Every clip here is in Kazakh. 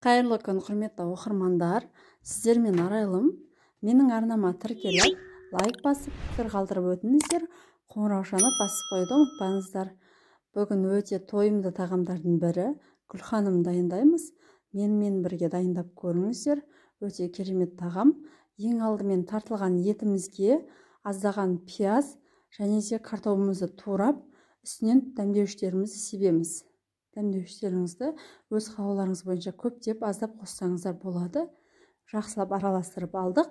Қайырлы күн, құрметті оқырмандар. Сіздермен арайлым. Менің арнама тіркеліп, лайк басып, пікір қалдырып өтіңіздер. Қоңыраушаны басып қойды ұмытпаңыздар. Бүгін өте тойымды тағамдардың бірі гүлханым дайындаймыз. Менімен бірге дайындап көріңіздер. Өте керемет тағам. Ең алдымен тартылған етімізге аздаған пияз және де картопымызды турап, үстінен дәмдеуіштерімізді себеміз. Дәмдеуіштеріңізді өз қалауларыңыз бойынша көптеп аздап қоссаңыздар болады. Жақсылап араластырып алдық.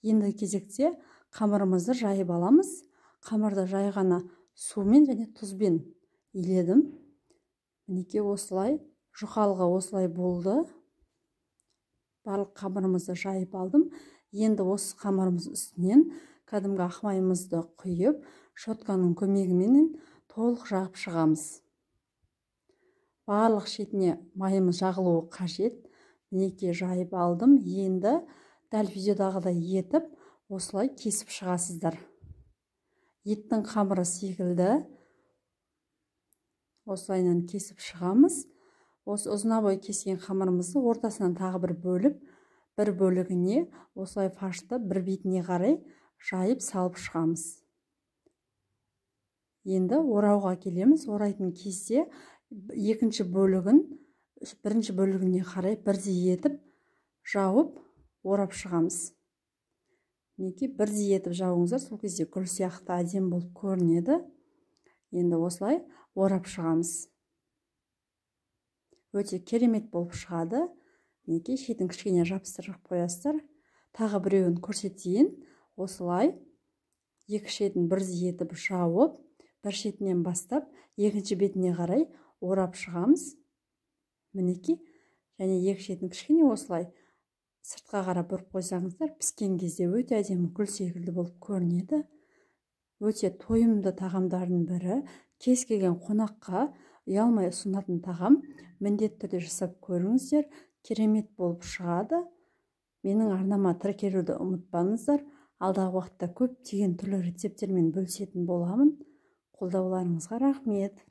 Енді кезекте қамырымызды жайып аламыз. Қамырды жай ғана сумен және тұзбен иледім. Мінекей осылай, жұқалығы осылай болды. Барлық қамырымызды жайып алдым. Енді осы қамырымыз үстінен кәдімгі ақ майымызды құйып, щетканың көмегімен толық жағып шығамыз. Барлық шетіне майымыз жағылуы қажет. Мінекей жайып алдым. Енді дәл видеодағыдай етіп, осылай кесіп шығасыздар. Еттің қамыры секілді осылайынан кесіп шығамыз. Осы ұзына бой кескен қамырымызды ортасынан тағы бір бөліп, бір бөлігіне осылай фаршты бір бетіне қарай жайып салып шығамыз. Енді орауға келеміз. Орайтын кезде екінші бөлігін бірінші бөлігіне қарай бірдей етіп жауып орап шығамыз. Мінекей бірдей етіп жауыңыздар, сол кезде гүл сияқты әдемі болып көрінеді. Енді осылай орап шығамыз. Өте керемет болып шығады. Мінекей шетін кішкене жабыстырып қоясыздар. Тағы біреуін көрсетейін. Осылай екі шетін бірдей етіп жауып, бір шетінен бастап екінші бетіне қарай орап шығамыз. Мінекей, және екі шетін кішкене осылай сыртқа қарап бұрып қойсаңыздар, піскен кезде өте әдемі гүл секілді болып көрінеді. Өте тойымды тағамдардың бірі. Кез келген қонаққа ұялмай ұсынатын тағам. Міндетті түрде жасап көріңіздер. Керемет болып шығады. Менің арнама тіркелуді ұмытпаңыздар. Алдағы уақытта көптеген түрлі рецептермен бөлісетін боламын. Қолдауларыңызға рахмет.